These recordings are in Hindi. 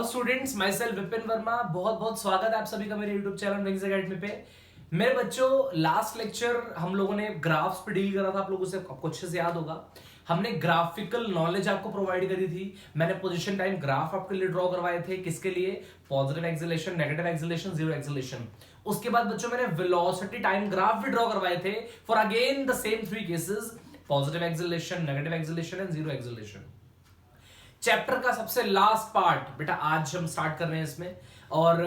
Students, my self Vipin Verma. बहुत बहुत स्वागत है आप सभी का मेरे यूट्यूब चैनल विंग्स एकेडमी पे। मेरे बच्चों, लास्ट लेक्चर हम लोगों ने ग्राफ्स पे डील करा था। आप लोगों से आपको अच्छे से याद होगा, हमने ग्राफिकल नॉलेज आपको प्रोवाइड करी थी। मैंने पोजीशन टाइम ग्राफ आपके लिए ड्रॉ करवाए थे। किसके लिए? Positive acceleration, negative acceleration, zero acceleration. उसके बाद बच्चों मैंने वेलोसिटी टाइम ग्राफ भी ड्रॉ करवाए थे for again the same three cases: positive acceleration, negative acceleration and zero acceleration. Chapter का सबसे लास्ट पार्ट बेटा आज हम स्टार्ट कर रहे हैं इसमें, और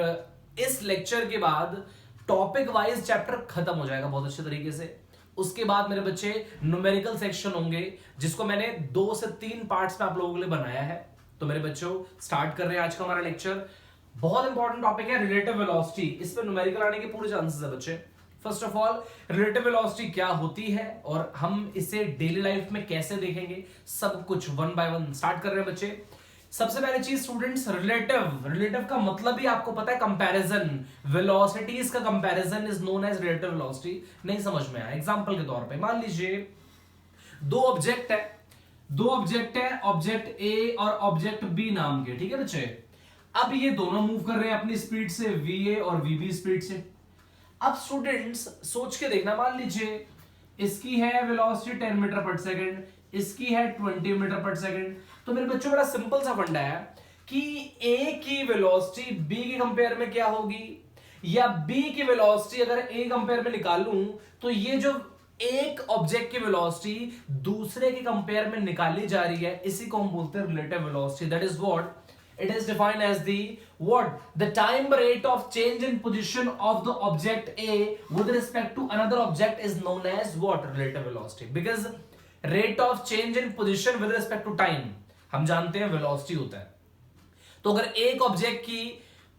इस लेक्चर के बाद टॉपिक वाइज चैप्टर खत्म हो जाएगा बहुत अच्छे तरीके से। उसके बाद मेरे बच्चे न्यूमेरिकल सेक्शन होंगे, जिसको मैंने 2 से 3 पार्ट्स में आप लोगों के लिए बनाया है। तो मेरे बच्चों, स्टार्ट कर रहे हैं आज का हमारा लेक्चर। बहुत इंपॉर्टेंट टॉपिक है रिलेटिव वेलोसिटी। इस पर न्यूमेरिकल आने के पूरे चांसेस है बच्चे। First of all, relative velocity क्या होती है और हम इसे डेली लाइफ में कैसे देखेंगे, सब कुछ वन बाय वन स्टार्ट कर रहे हैं बच्चे। सबसे पहली चीज स्टूडेंट्स, रिलेटिव का मतलब ही आपको पता है, कंपैरिजन। वेलोसिटीज का comparison is known as relative velocity. नहीं समझ में आया? एग्जांपल के तौर पे मान लीजिए दो ऑब्जेक्ट है, ऑब्जेक्ट ए और ऑब्जेक्ट बी नाम के, ठीक है बच्चे। अब ये दोनों मूव कर रहे हैं अपनी स्पीड से, वी ए और वी बी स्पीड से। अब स्टूडेंट्स सोच के देखना, मान लीजिए इसकी है वेलोसिटी 10 मीटर पर सेकंड, इसकी है 20 मीटर पर सेकंड। तो मेरे बच्चों, बड़ा सिंपल सा फंडा है कि ए की वेलोसिटी बी के कंपेयर में क्या होगी, या बी की वेलोसिटी अगर ए कंपेयर में निकालूं तो ये जो एक ऑब्जेक्ट की वेलोसिटी दूसरे के कंपेयर में निकाली जा रही है, इसी को हम बोलते हैं relative velocity. That is what it is defined as the time rate of change in position of the object A with respect to another object is known as relative velocity, because rate of change in position with respect to time हम जानते हैं velocity होता है। तो अगर एक ऑब्जेक्ट की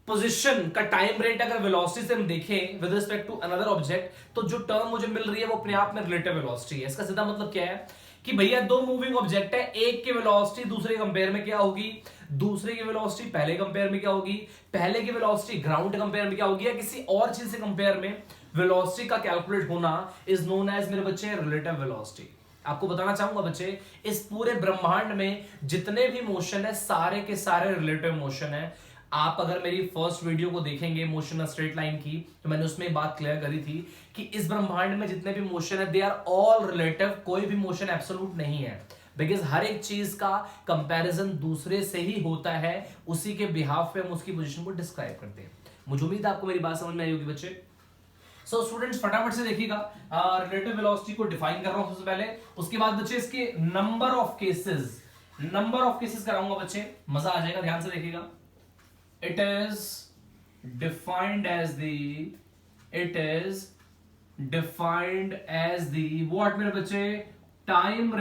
पोजीशन का टाइम रेट अगर वेलोसिटी से हम देखें with respect to another object, तो जो टर्म मुझे मिल रही है वो अपने आप में रिलेटिव वेलोसिटी है। इसका सीधा मतलब क्या है कि भैया दो मूविंग ऑब्जेक्ट है, एक की वेलोसिटी दूसरे कंपेयर में क्या होगी, दूसरे की वेलोसिटी पहले कंपेयर में क्या होगी, पहले की वेलोसिटी ग्राउंड कंपेयर में क्या होगी, या किसी और चीज से कंपेयर में वेलोसिटी का कैलकुलेट होना इज नोन एज मेरे बच्चे रिलेटिव वेलोसिटी। आपको बताना चाहूंगा बच्चे, इस पूरे ब्रह्मांड में जितने भी मोशन है सारे के सारे रिलेटिव मोशन है। आप अगर मेरी फर्स्ट वीडियो को देखेंगे मोशन स्ट्रेट लाइन की, तो मैंने उसमें बात क्लियर करी थी कि इस ब्रह्मांड में जितने भी मोशन है दे आर ऑल रिलेटिव, कोई भी मोशन एब्सोल्यूट नहीं है। बिकॉज हर एक चीज का कंपैरिजन दूसरे से ही होता है, उसी के बिहाफ पे हम उसकी पोजीशन को डिस्क्राइब करते हैं। मुझे उम्मीद है आपको मेरी बात समझ में आई होगी बच्चे। सो स्टूडेंट्स फटाफट से देखिएगा, रिलेटिव वेलोसिटी को डिफाइन कर रहा हूं सबसे पहले। उसके बाद बच्चे इसके नंबर ऑफ केसेस कराऊंगा बच्चे, मजा आ जाएगा, ध्यान से देखिएगा। It is defined as the what मेरे बच्चे, टाइम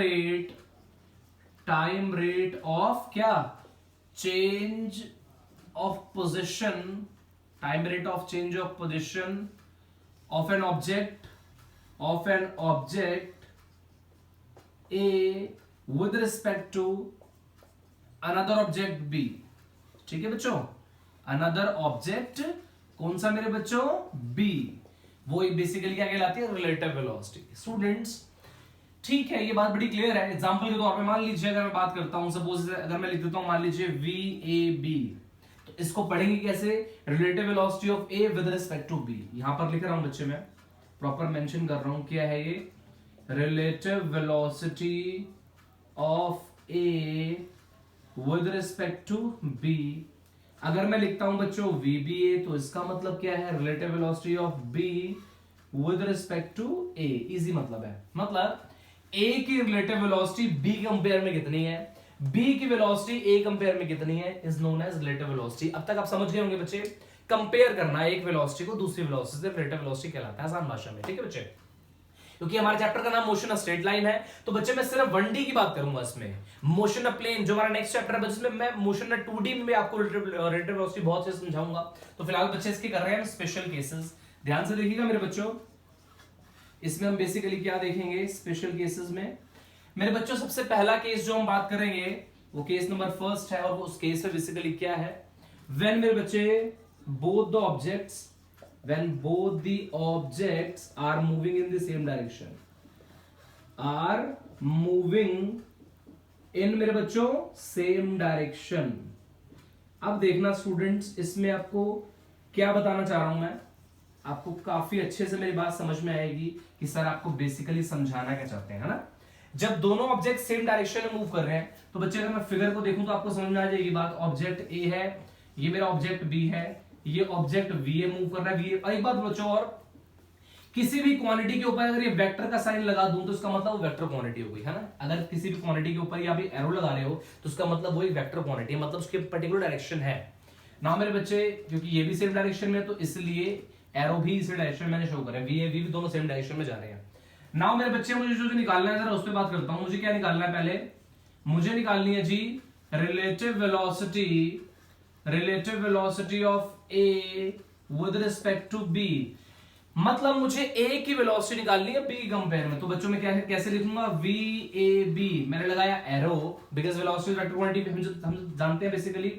रेट ऑफ क्या, change of position, time rate of change of position of an object A with respect to another object B। ठीक है बच्चों, अनदर ऑब्जेक्ट कौन सा मेरे बच्चों, बी। वो बेसिकली क्या कहलाती है, रिलेटिव वेलोसिटी। स्टूडेंट्स ठीक है, ये बात बड़ी क्लियर है। एग्जांपल के तौर पे मान लीजिए अगर मैं बात करता हूं, सपोज अगर मैं लिख देता हूं मान लीजिए वी ए बी, तो इसको पढ़ेंगे कैसे, relative velocity of A with respect to B. यहां पर लिख रहा हूं बच्चे, मैं प्रॉपर मेंशन कर रहा हूं, क्या है ये, relative velocity of A with respect to B. अगर मैं लिखता हूं बच्चों VBA, तो इसका मतलब क्या है, relative velocity of B with respect to A। Easy मतलब है, मतलब A की रिलेटिव वेलोसिटी B कंपेयर में कितनी है, B की वेलोसिटी A कंपेयर में कितनी है, is known as relative velocity. अब तक आप समझ गए होंगे बच्चे, कंपेयर करना एक वेलोसिटी को दूसरी वेलोसिटी से रिलेटिव वेलोसिटी कहलाता है आसान भाषा में। ठीक है बच्चे, क्योंकि हमारे चैप्टर का नाम मोशन स्ट्रेट लाइन है, तो बच्चे मैं सिर्फ 1D की बात करूंगा इसमें। मोशन अ प्लेन जो हमारा नेक्स्ट चैप्टर है बच्चे, मैं मोशन 2D में भी आपको रिलेटिव वेलोसिटी बहुत से समझाऊंगा। तो फिलहाल बच्चे इसके कर रहे हैं स्पेशल केसेस, ध्यान से देखिएगा मेरे बच्चों। इसमें हम बेसिकली क्या देखेंगे स्पेशल केसेस में, मेरे बच्चों सबसे पहला केस जो हम बात करेंगे वो केस नंबर फर्स्ट है, और उस केस में बेसिकली क्या है, व्हेन मेरे बच्चे both the objects when both the objects are moving in the same direction, मेरे बच्चों सेम डायरेक्शन, अब देखना स्टूडेंट्स, इसमें आपको क्या बताना चाह रहा हूं मैं, आपको काफी अच्छे से मेरी बात समझ में आएगी कि सर आपको बेसिकली समझाना क्या चाहते हैं, है ना। जब दोनों ऑब्जेक्ट सेम डायरेक्शन में मूव कर रहे हैं तो बच्चे अगर मैं फिगर को देखूं तो आपको समझ में आ जाएगी बात। ऑब्जेक्ट ए है, ये मेरा ऑब्जेक्ट बी है, ये ऑब्जेक्ट वी ए मूव कर रहा है, वी ए। और एक बात बच्चों और, किसी भी क्वांटिटी के ऊपर अगर ये वेक्टर का साइन लगा दूं तो इसका मतलब वो वेक्टर क्वांटिटी हो गई, है ना। अगर किसी भी क्वांटिटी के ऊपर आप एरो लगा रहे हो तो उसका मतलब वो एक वेक्टर क्वांटिटी है, मतलब उसके पर्टिकुलर डायरेक्शन है ना मेरे बच्चे। क्योंकि ये भी सेम डायरेक्शन में, तो इसलिए एरो भी इसी डायरेक्शन में मैंने शो करा है, वी ए वी भी दोनों सेम डायरेक्शन में जा रहे हैं। नाउ मेरे बच्चे मुझे जो निकालना है जरा उस पर बात करता हूं। मुझे क्या निकालना है, पहले मुझे निकालनी है जी relative velocity of A with respect to B. मतलब मुझे ए की वेलोसिटी निकालनी है बी के कंपेयर में। तो बच्चों में क्या है, कैसे लिखूंगा, वी ए बी, मैंने लगाया arrow because velocity vector quantity हम जानते हैं बेसिकली।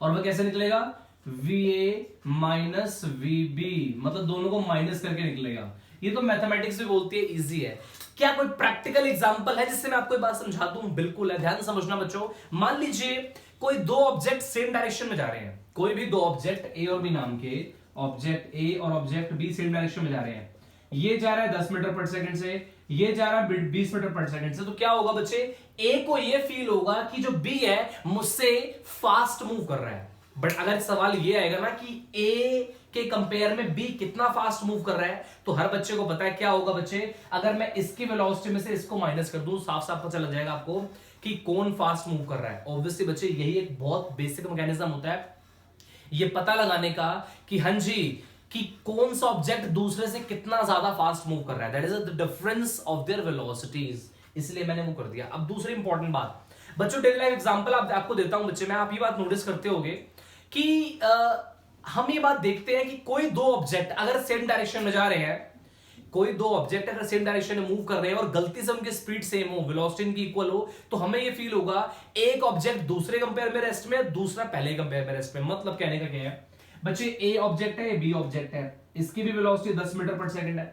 और वह कैसे निकलेगा, V A minus V B, मतलब दोनों को माइनस करके निकलेगा। ये तो मैथमेटिक्स भी बोलती है, इजी है। क्या कोई प्रैक्टिकल एग्जांपल है जिससे मैं आपको ये बात समझा दूं? बिल्कुल है, ध्यान से समझना बच्चों। मान लीजिए कोई दो ऑब्जेक्ट सेम डायरेक्शन में जा रहे हैं, कोई भी दो ऑब्जेक्ट ए और बी नाम के ऑब्जेक्ट ए और ऑब्जेक्ट बी सेम डायरेक्शन में जा रहे हैं। ये जा रहा है 10 मीटर पर सेकंड से, ये जा रहा है 20 मीटर पर सेकंड से। तो क्या होगा बच्चे, ए को ये फील होगा कि जो बी है मुझसे फास्ट मूव कर रहा है। बट अगर सवाल ये आएगा ना कि ए के कंपेयर में बी कितना फास्ट मूव कर रहा है, तो हर बच्चे को पता है क्या होगा बच्चे, अगर मैं इसकी वेलोसिटी में से इसको माइनस कर दूं, साफ साफ पता लग जाएगा आपको कि कौन फास्ट मूव कर रहा है। ऑब्वियसली बच्चे यही एक बहुत बेसिक मैकेनिज्म होता है ये पता लगाने का कि हाँ जी कि कौन सा ऑब्जेक्ट दूसरे से कितना ज्यादा फास्ट मूव कर रहा है, that is the difference of their velocities. इसलिए मैंने वो कर दिया। अब दूसरी इंपॉर्टेंट बात बच्चों, डेली लाइफ एग्जांपल आपको देता हूं बच्चे मैं, आप ये बात नोटिस करते होंगे कि हम ये बात देखते हैं कि कोई दो ऑब्जेक्ट अगर सेम डायरेक्शन में जा रहे हैं, कोई दो ऑब्जेक्ट अगर सेम डायरेक्शन में मूव कर रहे हैं और गलती से उनकी स्पीड सेम हो, वेलोसिटी इनकी इक्वल हो, तो हमें ये फील होगा एक ऑब्जेक्ट दूसरे कंपेयर में रेस्ट में, दूसरा पहले कंपेयर में रेस्ट में। मतलब कहने का क्या है बच्चे, ए ऑब्जेक्ट है, बी ऑब्जेक्ट है, इसकी भी वेलोसिटी 10 मीटर पर सेकंड है।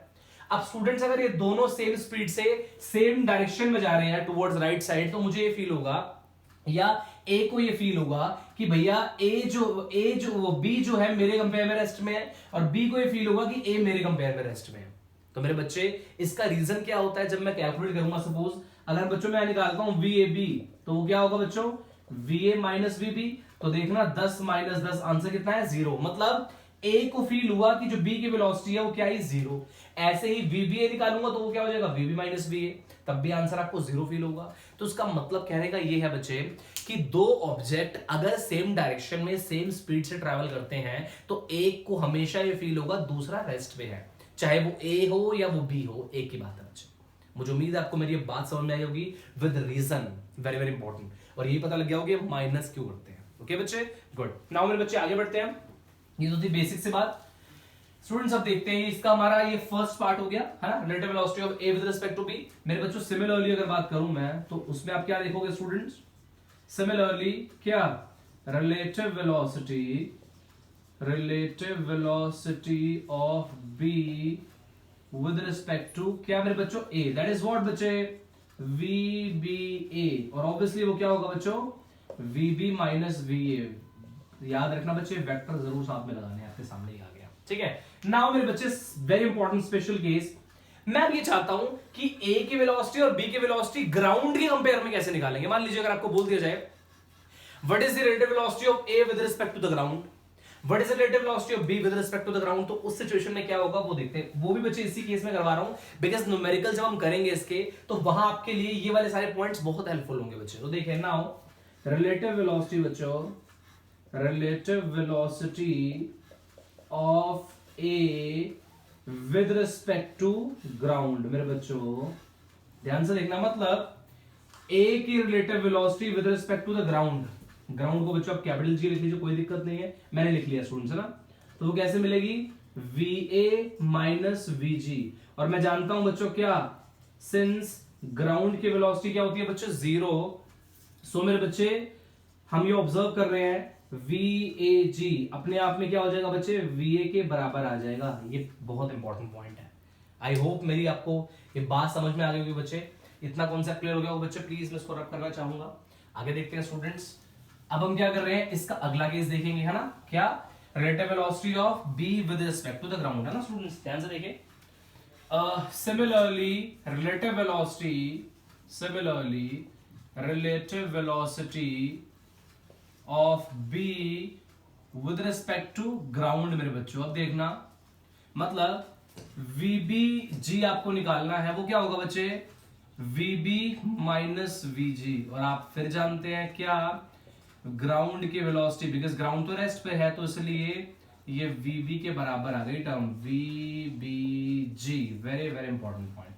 अब स्टूडेंट्स अगर ये दोनों सेम स्पीड से सेम डायरेक्शन में जा रहे हैं टुवर्ड्स राइट साइड, तो मुझे ये फील होगा या ए को ये फील होगा कि भैया बी जो है मेरे कंपेयर में रेस्ट में है, और बी को ये फील होगा कि ए मेरे कंपेयर में रेस्ट में है। तो मेरे बच्चे इसका रीजन क्या होता है, जब मैं कैलकुलेट करूंगा सपोज अगर बच्चों मैं निकालता हूं वी ए बी, तो वो क्या होगा बच्चों, V A minus V B. तो देखना 10 माइनस 10 आंसर कितना है, 0। मतलब ए को फील हुआ कि जो बी की वेलोसिटी है वो क्या है, 0। ऐसे ही वीबीए निकालूंगा तो वो क्या हो जाएगा, वीबी माइनस बी ए, तब भी आंसर आपको 0 फील होगा। तो उसका मतलब कहने का ये है बच्चे कि दो ऑब्जेक्ट अगर सेम डायरेक्शन में सेम स्पीड से ट्रैवल करते हैं तो एक को हमेशा ये फील होगा दूसरा रेस्ट में है, चाहे वो ए हो या वो बी हो, एक ही बात है बच्चे। मुझे उम्मीद है आपको मेरी ये बात समझ में आई होगी with reason, very very important, और ये पता लग गया होगा माइनस क्यों करते हैं। ओके बच्चे, गुड। नाउ मेरे बच्चे आगे बढ़ते हैं। ये तो थी बेसिक से बात। स्टूडेंट्स अब देखते हैं, इसका हमारा ये फर्स्ट पार्ट हो गया है ना, relative velocity of A with respect to B. मेरे बच्चों सिमिलरली अगर बात करूं मैं तो उसमें आप क्या देखोगे स्टूडेंट्स, सिमिलरली क्या, relative velocity of B with respect to क्या मेरे बच्चों, ए, दैट इज व्हाट बच्चे, वी बी ए। और ऑब्वियसली वो क्या होगा बच्चों, V B minus V A. याद रखना बच्चे, वेक्टर जरूर साथ में लगाने, आपके सामने ही आ गया, ठीक है। नाउ मेरे बच्चे वेरी इंपॉर्टेंट स्पेशल केस, मैं अब ये चाहता हूं कि ए की वेलोसिटी और बी की वेलोसिटी ग्राउंड के कंपेयर में कैसे निकालेंगे। मान लीजिए अगर आपको बोल दिया जाए what is the relative velocity of A with respect to the ground, what is the relative velocity of B with respect to the ground, तो उस सिचुएशन में क्या होगा वो देखते हैं। वो भी बच्चे इसी केस में करवा रहा हूं बिकॉज न्यूमेरिकल जब हम करेंगे इसके तो वहां आपके लिए ये वाले सारे पॉइंट्स बहुत हेल्पफुल होंगे बच्चे। तो देखिए नाउ रिलेटिव वेलोसिटी बच्चों, relative velocity of A with respect to ground। मेरे बच्चों ध्यान से देखना, मतलब A की relative velocity with respect to the ground, ground को बच्चों आप कैपिटल जी लिख लीजिए, कोई दिक्कत नहीं है, मैंने लिख लिया स्टूडेंट्स है ना। तो वो कैसे मिलेगी, VA माइनस VG। और मैं जानता हूं बच्चों क्या, सिंस ग्राउंड की वेलोसिटी क्या होती है बच्चों, 0, सो मेरे बच्चे हम ये ऑब्जर्व कर रहे हैं VAG अपने आप में क्या हो जाएगा बच्चे, VA के बराबर आ जाएगा। ये बहुत इंपॉर्टेंट पॉइंट है। आई होप मेरी आपको ये बात समझ में आ गई होगी बच्चे, इतना कॉन्सेप्ट क्लियर हो गया होगा बच्चे। प्लीज मैं इसको रब करना चाहूंगा। आगे देखते हैं स्टूडेंट्स, अब हम क्या कर रहे हैं, इसका अगला केस देखेंगे, है ना, क्या, relative velocity of B with respect to the ground, है ना स्टूडेंट्स, ध्यान से देखिए। Similarly relative velocity of B with respect to ground मेरे बच्चों, अब देखना, मतलब VBG आपको निकालना है, वो क्या होगा बच्चे, VB माइनस VG, और आप फिर जानते हैं क्या, ग्राउंड की वेलोसिटी, बिकॉज ग्राउंड तो रेस्ट पे है, तो इसलिए ये VB के बराबर आ गई term, VBG, very very important point.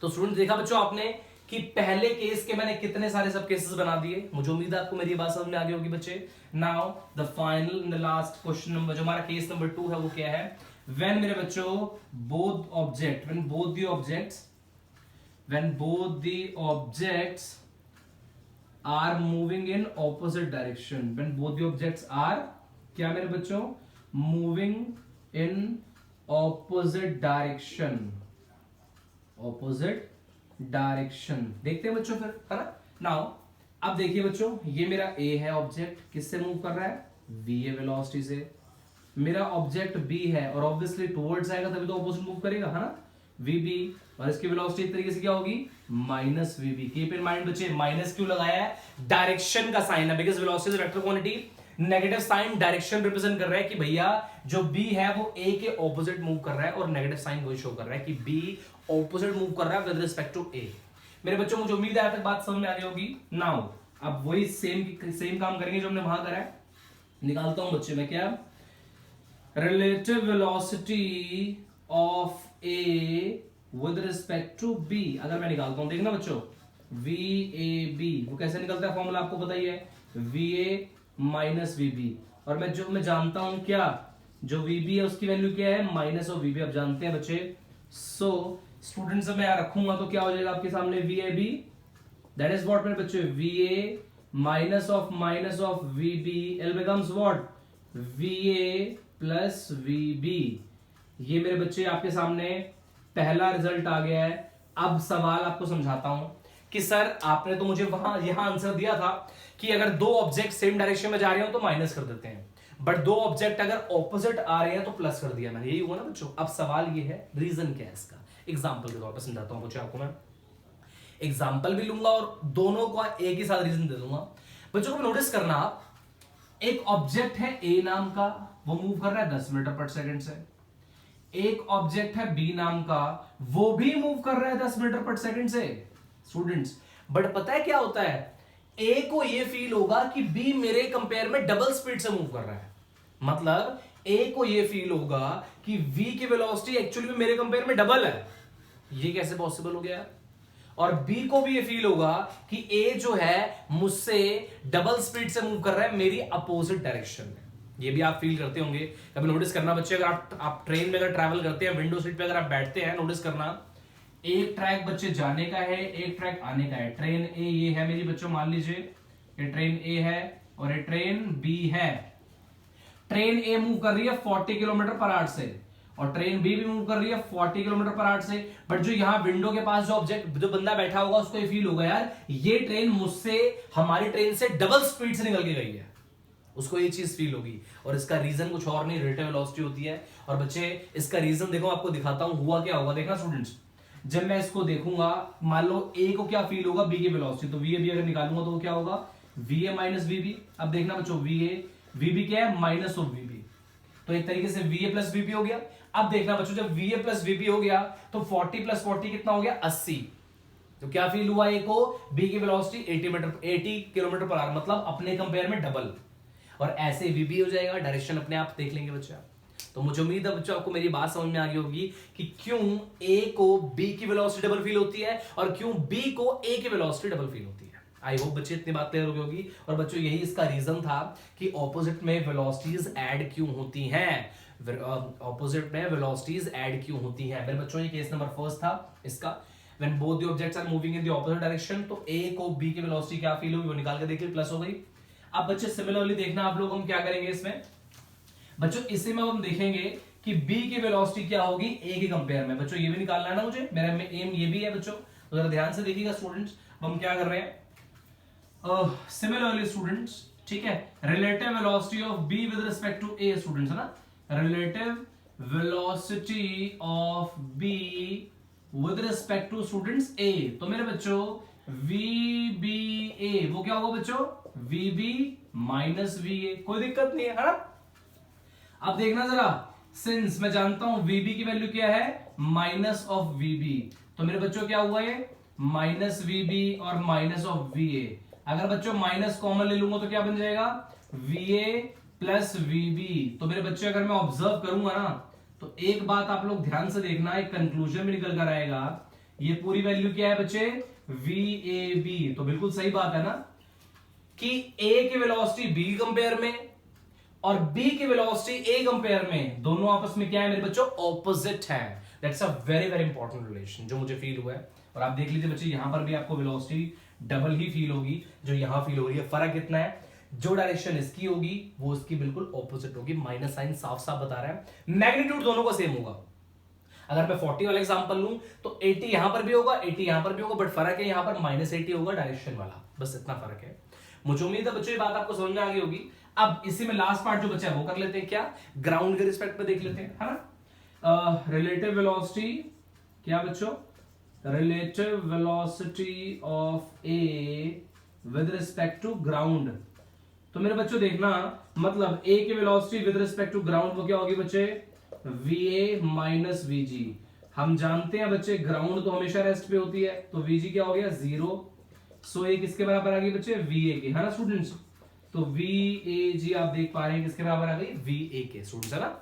तो स्टूडेंट देखा बच्चों आपने कि पहले केस के मैंने कितने सारे सब केसेस बना दिए, मुझे उम्मीद है आपको मेरी बात समझ में आ गई होगी बच्चे। Now the final in the last question number, जो हमारा केस नंबर 2 है, वो क्या है, व्हेन मेरे बच्चों both the objects are moving in opposite direction, when both the objects are क्या मेरे बच्चों, moving in opposite direction, देखते हैं बच्चों फिर, है ना। नाउ अब देखिए बच्चों, ये मेरा A है ऑब्जेक्ट, किससे मूव कर रहा है, VA वेलोसिटी से, मेरा ऑब्जेक्ट B है और ऑब्वियसली टुवर्ड्स आएगा तभी तो ऑपोजिट मूव करेगा, है ना, VB, और इसकी वेलोसिटी इस तरीके से क्या होगी, minus VB। Keep in mind बच्चे, माइनस क्यों लगाया है, डायरेक्शन का साइन है, because velocity is vector quantity, negative sign direction represent कर रहा है कि भैया जो B है वो A के ऑपोजिट मूव कर रहा है, और नेगेटिव साइन वही शो कर रहा है कि B ऑपोजिट मूव कर रहा है विद रिस्पेक्ट टू A। मेरे बच्चों, मुझे उम्मीद है अब तक बात समझ में आ गई होगी। नाउ अब वही सेम काम करेंगे जो हमने वहां करा है, निकालता हूं बच्चे मैं, क्या, relative velocity of A with respect to B, अगर मैं निकालता हूं, देखना बच्चों, VAB, वो कैसे निकलता है फॉर्मूला आपको पता ही है, VA माइनस VB, और मैं जानता हूं क्या, जो VB है उसकी वैल्यू क्या है, माइनस ऑफ VB, अब जानते हैं बच्चे। सो स्टूडेंट्स मैं यहां रखूंगा तो क्या हो जाएगा आपके सामने, VAB, दैट इज व्हाट मेरे बच्चे, VA minus of VB, L becomes what, VA plus VB। ये मेरे बच्चे आपके सामने पहला रिजल्ट आ गया है। अब सवाल आपको समझाता हूं कि सर आपने तो मुझे यहां आंसर दिया था कि अगर दो ऑब्जेक्ट सेम डायरेक्शन में जा रहे हो तो माइनस कर देते हैं, बट दो ऑब्जेक्ट अगर ऑपोजिट आ रहे हैं तो प्लस कर दिया मैंने, यही हुआ ना बच्चों। अब सवाल ये है, रीजन क्या है इसका, एग्जाम्पल के तौर पर समझाता हूं बच्चों आपको, मैं एग्जाम्पल भी लूंगा और दोनों का एक ही साथ रीजन दे दूंगा। बच्चों को नोटिस करना आप, एक ऑब्जेक्ट है A नाम का, वो मूव कर रहा है 10 मीटर पर सेकंड से, एक ऑब्जेक्ट है B नाम का, वो भी मूव कर रहा है 10 मीटर पर सेकंड से स्टूडेंट्स। बट पता है क्या होता है, A को ये फील होगा कि B मेरे कंपेयर में डबल स्पीड से मूव कर रहा है, मतलब A को ये फील होगा कि V की वेलोसिटी एक्चुअली मेरे कंपेयर में डबल है। ये कैसे पॉसिबल हो गया, और B को भी ये फील होगा कि A जो है मुझसे डबल स्पीड से मूव कर रहा है मेरी अपोजिट डायरेक्शन में। ये भी आप फील करते होंगे, कभी नोटिस करना बच्चे, अगर आप ट्रेन में अगर ट्रैवल करते हैं, विंडो सीट पे अगर आप बैठते हैं, नोटिस करना, एक ट्रैक बच्चे जाने का है, एक ट्रैक आने का है। ट्रेन A ये है मेरी बच्चों, मान लीजिए ये ट्रेन A है और ये ट्रेन B है। ट्रेन A मूव कर रही है 40 किलोमीटर पर आवर से और ट्रेन B भी मूव कर रही है 40 किलोमीटर पर आवर से, बट जो यहाँ विंडो के पास जो बंदा बैठा होगा उसको ये फील होगा, यार ये ट्रेन मुझसे, हमारी ट्रेन से डबल स्पीड से निकल के गई है, उसको ये चीज फील होगी। और इसका रीजन कुछ और नहीं, रिलेटिव वेलोसिटी होती है। और बच्चे इसका रीजन देखो, आपको दिखाता हूं हुआ क्या होगा, देखना स्टूडेंट्स, जब मैं इसको देखूंगा, मान लो A को क्या फील होगा, B की वेलोसिटी, तो VA भी अगर निकालूंगा तो वो क्या होगा, VA माइनस VB। अब देखना बच्चों, VB क्या है, माइनस ऑफ VB, तो एक तरीके से VA प्लस VB हो गया। अब देखना बच्चों, जब VA प्लस VB हो गया तो 40 प्लस 40 कितना हो गया, 80। तो क्या फील हुआ A को, B की वेलोसिटी 80 किलोमीटर पर आवर, मतलब अपने कंपेयर में डबल। और ऐसे VB हो जाएगा, डायरेक्शन अपने आप देख लेंगे बच्चे आप। तो मुझे उम्मीद है बच्चों आपको मेरी बात समझ में आ गई होगी कि क्यों A को B की वेलोसिटी डबल फील होती है और क्यों B को A की वेलोसिटी डबल फील होती है। आई होप बच्चे इतनी बात क्लियर हो गई होगी। और बच्चों यही इसका रीजन था कि ऑपोजिट में वेलोसिटीज ऐड क्यों होती हैं, ऑपोजिट में वेलोसिटीज ऐड क्यों होती हैं। मेरे बच्चों ये केस नंबर फर्स्ट था इसका, when both the objects are moving in the opposite direction, तो A को B की वेलोसिटी क्या फील होगी वो निकाल के देखिए, प्लस हो गई। अब बच्चे सिमिलरली देखना आप लोग, हम क्या करेंगे इसमें बच्चों, इसी में हम देखेंगे कि B की वेलोसिटी क्या होगी A के कंपेयर में। बच्चों ये भी निकालना है ना मुझे, मेरा एम ये भी है बच्चों, तो जरा ध्यान से देखिएगा स्टूडेंट्स। हम क्या कर रहे हैं, सिमिलरली स्टूडेंट्स, ठीक है, relative velocity of B with respect to A students, है ना, relative velocity of B with respect to students A. तो मेरे बच्चों वी बी ए वो क्या होगा बच्चों, V B minus V A, कोई दिक्कत नहीं है ना। अब देखना जरा, सिंस मैं जानता हूं वीबी की वैल्यू क्या है, माइनस ऑफ वीबी, तो मेरे बच्चों क्या हुआ ये, माइनस वीबी और माइनस ऑफ वी ए। अगर बच्चों माइनस कॉमन ले लूंगा तो क्या बन जाएगा, वी ए प्लस वीबी। तो मेरे बच्चे अगर मैं ऑब्जर्व करूंगा ना, तो एक बात आप लोग ध्यान से देखना, एक कंक्लूजन में निकल कर आएगा, ये पूरी वैल्यू क्या है बच्चे, वी ए बी। तो बिल्कुल सही बात है ना कि ए की वेलोसिटी बी कंपेयर में और बी की वेलोसिटी ए कंपेयर में, दोनों आपस में क्या है मेरे बच्चों, ऑपोजिट है। That's a very very important relation जो मुझे फील हुआ है। और आप देख लीजिए बच्चे, यहां पर भी आपको वेलोसिटी डबल ही फील होगी जो यहां फील हो रही है। फर्क कितना है, जो डायरेक्शन इसकी होगी वो इसकी बिल्कुल ऑपोजिट होगी। माइनस साइन साफ साफ बता रहा है, मैग्नीट्यूड दोनों का सेम होगा। अगर मैं 40 वाला एग्जांपल लूं तो 80 यहां पर भी होगा, 80 यहां पर भी होगा, बट फर्क है यहां पर -80 होगा डायरेक्शन वाला, बस इतना फर्क है। मुझे उम्मीद है बच्चों ये बात आपको समझ में आ गई होगी। अब इसी में लास्ट पार्ट जो बचा है वो कर लेते हैं, क्या, ग्राउंड के रिस्पेक्ट पे देख लेते हैं, है ना। रिलेटिव वेलोसिटी क्या बच्चों, relative velocity of A with respect to ground. तो मेरे बच्चों देखना, मतलब ए की velocity with respect to ground वो क्या होगी बच्चे, V A minus V G. हम जानते हैं बच्चे ग्राउंड तो हमेशा रेस्ट पे होती है, तो वी जी क्या हो गया, 0। सो ए किसके बराबर आ गई बच्चे, वी ए के, है ना स्टूडेंट्स। तो वी ए जी आप देख पा रहे हैं किसके बराबर आ गई, वी ए के स्टूडेंट्स, है ना।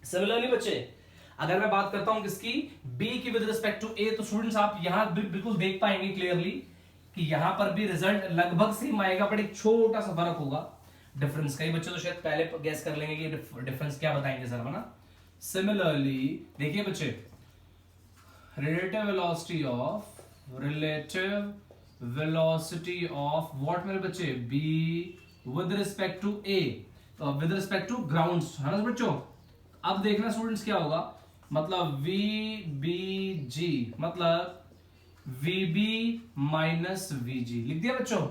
सिमिलरली बच्चे अगर मैं बात करता हूं किसकी, बी की विद रिस्पेक्ट टू ए, तो स्टूडेंट्स आप यहां बिल्कुल देख पाएंगे क्लियरली कि यहां पर भी रिजल्ट लगभग सेम आएगा, बट एक छोटा सा फर्क होगा डिफरेंस का। बच्चे तो शायद पहले गैस कर लेंगे कि डिफरेंस क्या बताएंगे सर, है ना। सिमिलरली देखिए बच्चे, रिलेटिव वेलोसिटी ऑफ व्हाट मेरे बच्चे, B with respect to A with respect to ground, है ना बच्चों। अब देखना स्टूडेंट्स क्या होगा, मतलब वी बी जी मतलब V B minus V G लिख दिया बच्चों।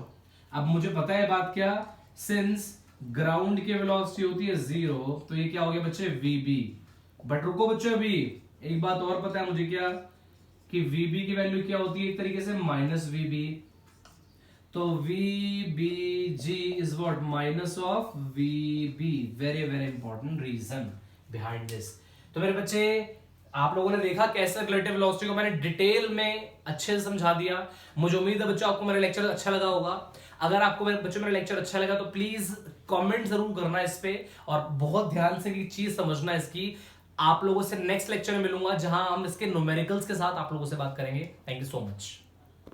अब मुझे पता है बात क्या, सिंस ग्राउंड की वेलोसिटी होती है 0, तो ये क्या हो गया बच्चे, वी बी। बट रुको बच्चों, अभी एक बात और पता है मुझे, क्या, कि वीबी की वैल्यू क्या होती है एक तरीके से माइनस वीबी। तो V B G is what, minus of V B. Very very important reason behind this. तो मेरे बच्चे आप लोगों ने देखा कैसे रिलेटिव वेलोसिटी को मैंने डिटेल में अच्छे से समझा दिया। मुझे उम्मीद है बच्चों आपको मेरा लेक्चर अच्छा लगा होगा। अगर आपको मेरे बच्चों मेरा लेक्चर अच्छा लगा तो प्लीज कमेंट जरूर करना इस पे, और बहुत ध्यान से एक चीज समझना इसकी। आप लोगों से नेक्स्ट लेक्चर में मिलूंगा जहां हम इसके न्यूमेरिकल्स के साथ आप लोगों से बात करेंगे। Thank you so much.